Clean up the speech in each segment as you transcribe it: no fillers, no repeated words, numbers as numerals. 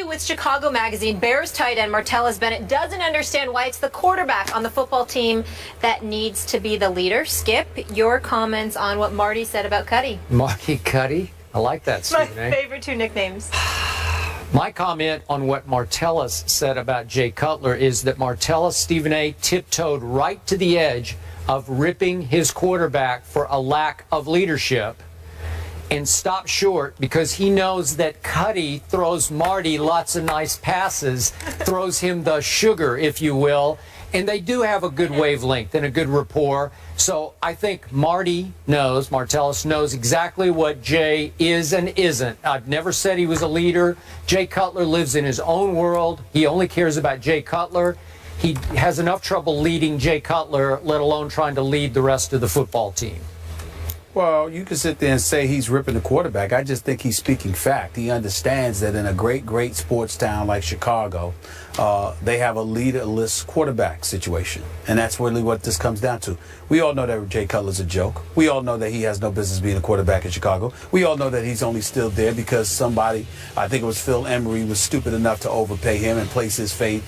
with Chicago Magazine, Bears tight end Martellus Bennett doesn't understand why it's the quarterback on the football team that needs to be the leader. Skip, your comments on what Marty said about Cuddy. Marty Cuddy? I like that, Stephen My favorite two nicknames. My comment on what Martellus said about Jay Cutler is that Martellus, Stephen A., tiptoed right to the edge of ripping his quarterback for a lack of leadership and stopped short because he knows that Cuddy throws Marty lots of nice passes, throws him the sugar, if you will, and they do have a good wavelength and a good rapport. So I think Martellus knows exactly what Jay is and isn't. I've never said he was a leader. Jay Cutler lives in his own world. He only cares about Jay Cutler. He has enough trouble leading Jay Cutler, let alone trying to lead the rest of the football team. Well, you can sit there and say he's ripping the quarterback. I just think he's speaking fact. He understands that in a great sports town like Chicago, they have a leaderless quarterback situation. And that's really what this comes down to. We all know that Jay Cutler's a joke. We all know that he has no business being a quarterback in Chicago. We all know that he's only still there because somebody, I think it was Phil Emery, was stupid enough to overpay him and place his faith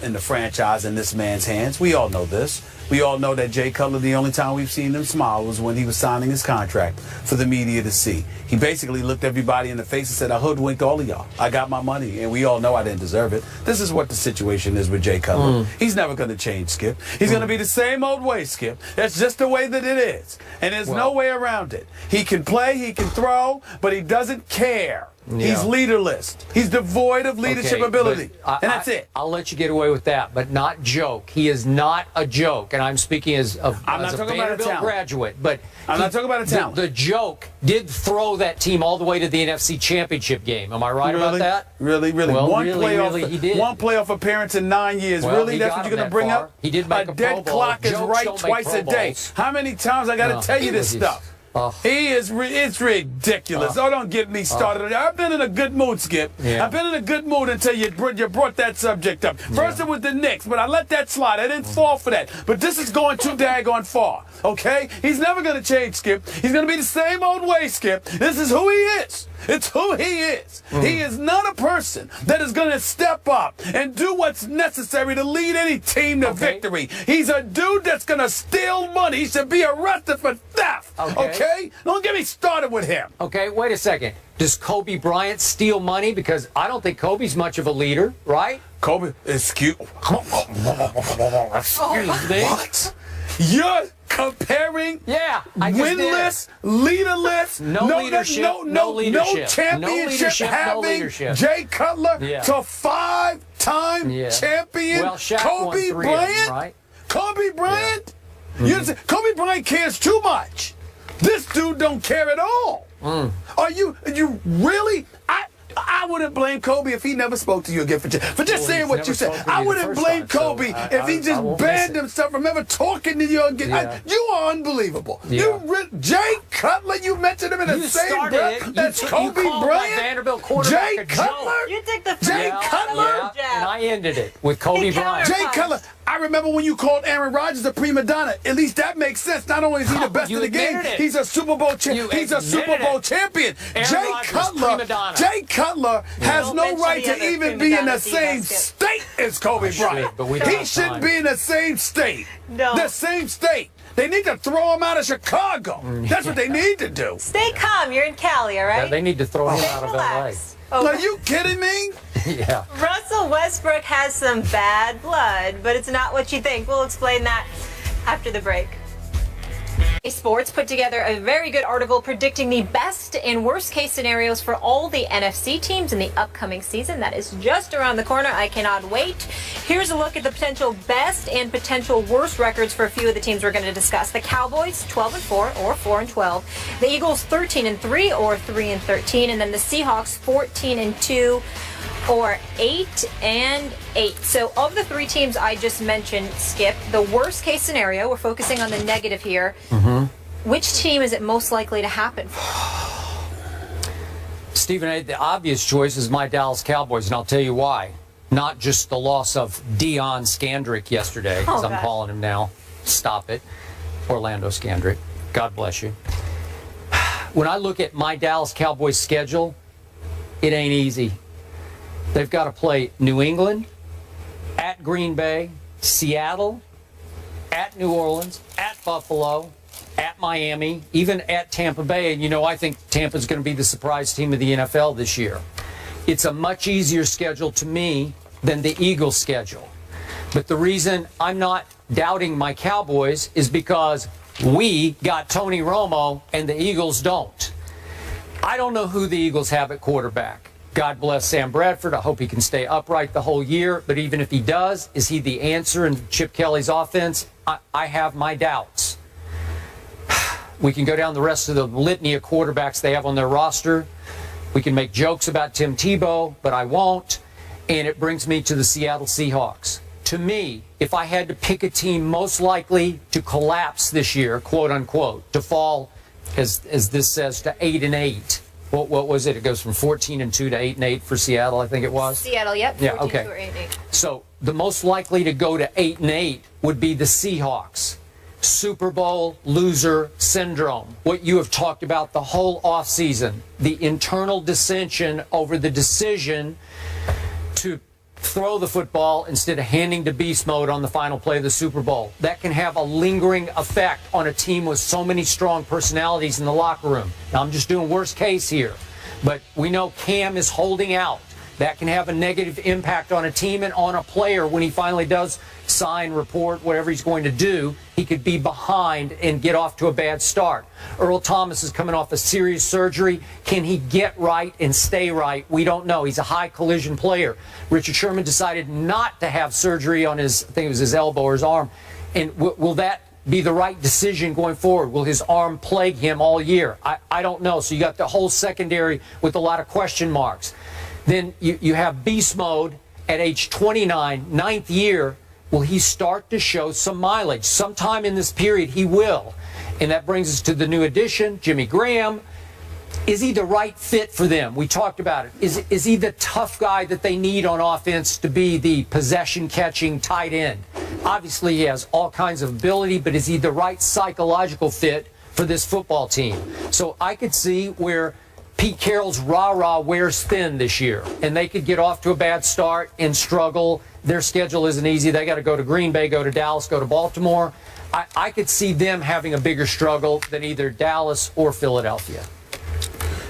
in the franchise in this man's hands. We all know this. We all know that Jay Cutler, the only time we've seen him smile was when he was signing his contract for the media to see. He basically looked everybody in the face and said, I hoodwinked all of y'all. I got my money, and we all know I didn't deserve it. This is what the situation is with Jay Cutler. He's never going to change, Skip. He's going to be the same old way, Skip. That's just the way that it is, and there's no way around it. He can play, he can throw, but he doesn't care. Yeah. He's leaderless. He's devoid of leadership ability. And that's it. I'll let you get away with that, but not joke. He is not a joke. And I'm speaking as a Vanderbilt graduate. But I'm not talking about a talent. The joke did throw that team all the way to the NFC Championship game. Am I right about that? Really? Well, one he did. One playoff appearance in 9 years. Well, really? That's what you're going to bring up? He did make a dead clock is right twice a day. How many times I got to tell you this stuff? It's ridiculous. Don't get me started. I've been in a good mood, Skip. I've been in a good mood until you brought that subject up. First it was the Knicks, but I let that slide. I didn't fall for that. But this is going too daggone far, okay? He's never going to change, Skip. He's going to be the same old way, Skip. This is who he is. It's who he is. He is not a person that is going to step up and do what's necessary to lead any team to victory. He's a dude that's going to steal money. He should be arrested for theft. Okay? Don't get me started with him. Okay, wait a second. Does Kobe Bryant steal money? Because I don't think Kobe's much of a leader, right? Kobe, excuse me. What? You're comparing winless, leaderless, no championship having Jay Cutler to five-time champion Kobe Bryant? Right? Kobe Bryant? Kobe Bryant cares too much. This dude don't care at all. Are you really? I wouldn't blame Kobe if he never spoke to you again for just saying what you said. I wouldn't blame Kobe if he just banned himself from ever talking to you again. You are unbelievable. Jay Cutler, you mentioned him in the same breath. That's Kobe Bryant. Vanderbilt Jay Cutler. You take the Jay Cutler. And I ended it with Kobe Bryant. Jay Cutler. I remember when you called Aaron Rodgers a prima donna. At least that makes sense. Not only is he the best in the game, he's a Super Bowl champion. He's a Super Bowl champion. Jay Cutler has no right to even be in the same state as Kobe Bryant. He shouldn't be in the same state. The same state. They need to throw him out of Chicago. That's what they need to do. Stay calm. You're in Cali, all right? Yeah, they need to throw him out of LA. Are you kidding me? Yeah. Russell Westbrook has some bad blood, but it's not what you think. We'll explain that after the break. Sports put together a very good article predicting the best and worst case scenarios for all the NFC teams in the upcoming season. That is just around the corner. I cannot wait. Here's a look at the potential best and potential worst records for a few of the teams we're going to discuss. The Cowboys 12-4 or 4-12. The Eagles 13-3 or 3-13, and then the Seahawks 14-2. Or 8-8. So of the three teams I just mentioned, Skip, the worst case scenario, we're focusing on the negative here. Which team is it most likely to happen for? Stephen, the obvious choice is my Dallas Cowboys, and I'll tell you why. Not just the loss of Deion Scandrick yesterday, as I'm calling him now. Stop it. Orlando Scandrick. God bless you. When I look at my Dallas Cowboys schedule, it ain't easy. They've got to play New England, at Green Bay, Seattle, at New Orleans, at Buffalo, at Miami, even at Tampa Bay. And, you know, I think Tampa's going to be the surprise team of the NFL this year. It's a much easier schedule to me than the Eagles' schedule. But the reason I'm not doubting my Cowboys is because we got Tony Romo and the Eagles don't. I don't know who the Eagles have at quarterback. God bless Sam Bradford. I hope he can stay upright the whole year. But even if he does, is he the answer in Chip Kelly's offense? I have my doubts. We can go down the rest of the litany of quarterbacks they have on their roster. We can make jokes about Tim Tebow, but I won't. And it brings me to the Seattle Seahawks. To me, if I had to pick a team most likely to collapse this year, quote unquote, to fall, as this says, to 8-8. What was it? It goes from 14-2 to 8-8 for Seattle, I think it was. Seattle, yep. Yeah, okay. 8-8. So the most likely to go to 8-8 would be the Seahawks. Super Bowl loser syndrome. What you have talked about the whole offseason. The internal dissension over the decision to throw the football instead of handing to beast mode on the final play of the Super Bowl. That can have a lingering effect on a team with so many strong personalities in the locker room. Now, I'm just doing worst case here, but we know Cam is holding out. That can have a negative impact on a team and on a player when he finally does sign, report, whatever he's going to do. He could be behind and get off to a bad start. Earl Thomas is coming off a serious surgery. Can he get right and stay right? We don't know. He's a high collision player. Richard Sherman decided not to have surgery on his, I think it was his elbow or his arm. And will that be the right decision going forward? Will his arm plague him all year? I don't know. So you got the whole secondary with a lot of question marks. Then you have beast mode at age 29, ninth year. Will he start to show some mileage? Sometime in this period, he will. And that brings us to the new addition, Jimmy Graham. Is he the right fit for them? We talked about it. Is he the tough guy that they need on offense to be the possession-catching tight end? Obviously, he has all kinds of ability, but is he the right psychological fit for this football team? So I could see where Pete Carroll's rah-rah wears thin this year, and they could get off to a bad start and struggle. Their schedule isn't easy. They got to go to Green Bay, go to Dallas, go to Baltimore. I could see them having a bigger struggle than either Dallas or Philadelphia.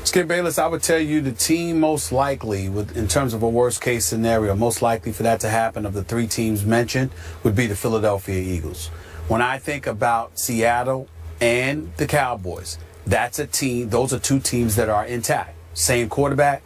Skip Bayless, I would tell you the team most likely, in terms of a worst-case scenario, most likely for that to happen of the three teams mentioned would be the Philadelphia Eagles. When I think about Seattle and the Cowboys, that's a team. Those are two teams that are intact. Same quarterback.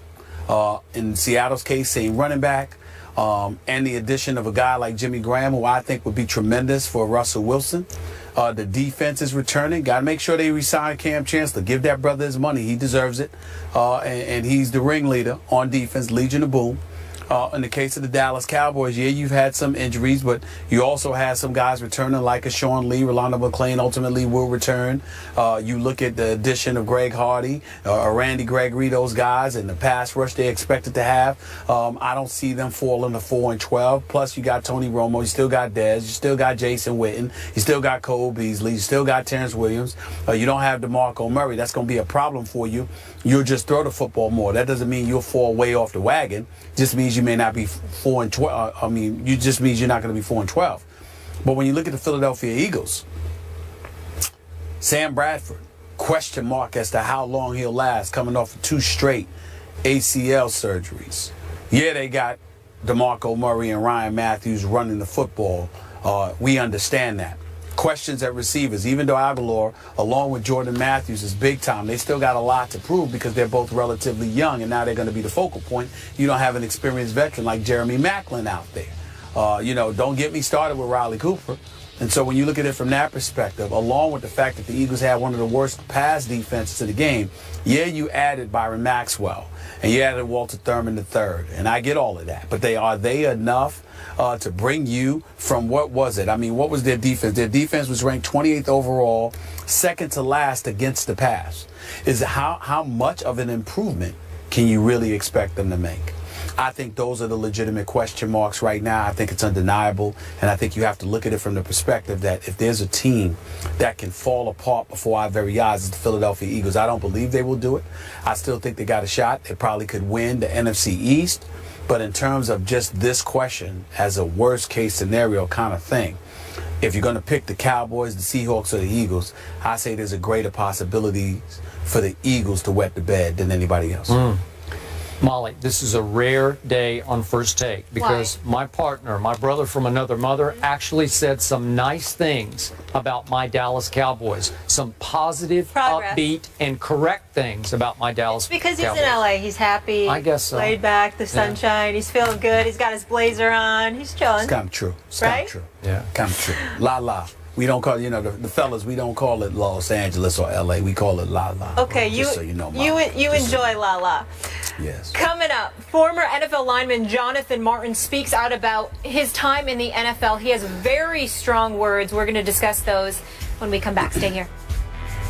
In Seattle's case, same running back. And the addition of a guy like Jimmy Graham, who I think would be tremendous for Russell Wilson. The defense is returning. Got to make sure they re-sign Cam Chancellor. Give that brother his money. He deserves it. And he's the ringleader on defense, Legion of Boom. In the case of the Dallas Cowboys, yeah, you've had some injuries, but you also had some guys returning like a Sean Lee. Rolando McClain ultimately will return. You look at the addition of Greg Hardy, Randy Gregory, those guys, and the pass rush they expected to have. I don't see them falling to 4-12. Plus, you got Tony Romo. You still got Dez. You still got Jason Witten. You still got Cole Beasley. You still got Terrence Williams. You don't have DeMarco Murray. That's going to be a problem for you. You'll just throw the football more. That doesn't mean you'll fall way off the wagon. Just means you may not be 4-12. It just means you're not going to be 4-12. But when you look at the Philadelphia Eagles, Sam Bradford, question mark as to how long he'll last, coming off of 2 straight ACL surgeries. Yeah, they got DeMarco Murray and Ryan Matthews running the football. We understand that. Questions at receivers, even though Aguilar, along with Jordan Matthews, is big time, they still got a lot to prove because they're both relatively young, and now they're going to be the focal point. You don't have an experienced veteran like Jeremy Maclin out there. Don't get me started with Riley Cooper. And so when you look at it from that perspective, along with the fact that the Eagles had one of the worst pass defenses to the game, yeah, you added Byron Maxwell, and you added Walter Thurman III, and I get all of that. But are they enough to bring you from, what was it? I mean, what was their defense? Their defense was ranked 28th overall, second to last against the pass. How much of an improvement can you really expect them to make? I think those are the legitimate question marks right now. I think it's undeniable, and I think you have to look at it from the perspective that if there's a team that can fall apart before our very eyes, it's the Philadelphia Eagles. I don't believe they will do it. I still think they got a shot. They probably could win the NFC East. But in terms of just this question as a worst case scenario kind of thing, if you're going to pick the Cowboys, the Seahawks, or the Eagles, I say there's a greater possibility for the Eagles to wet the bed than anybody else. Molly, this is a rare day on First Take because my partner, my brother from another mother, actually said some nice things about my Dallas Cowboys. Some positive, upbeat, and correct things about my Dallas Cowboys. Because he's in LA. He's happy. I guess so. Laid back, the sunshine. He's feeling good. He's got his blazer on. He's chilling. It's kind of true. It's right? kind of true. Yeah. Kind of true. La La. We don't call, you know, the fellas, we don't call it Los Angeles or LA. We call it La La. Okay, just so you know, you enjoy La La. Yes. Coming up, former NFL lineman Jonathan Martin speaks out about his time in the NFL. He has very strong words. We're going to discuss those when we come back. Stay here.